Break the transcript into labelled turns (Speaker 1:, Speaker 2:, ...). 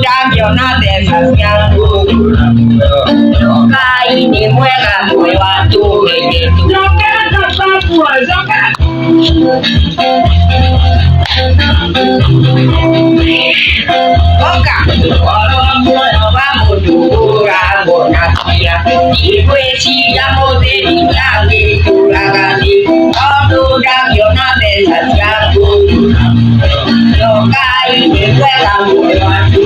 Speaker 1: cambio na de saciando. No caí ni muega, mueva tu tu. No quiero pasar por eso. Oka, vamos dura, buena tía. Y pues si llamo de mi clave, tu la gani. No cambio na de saciando. No caí ni muega, mueva tu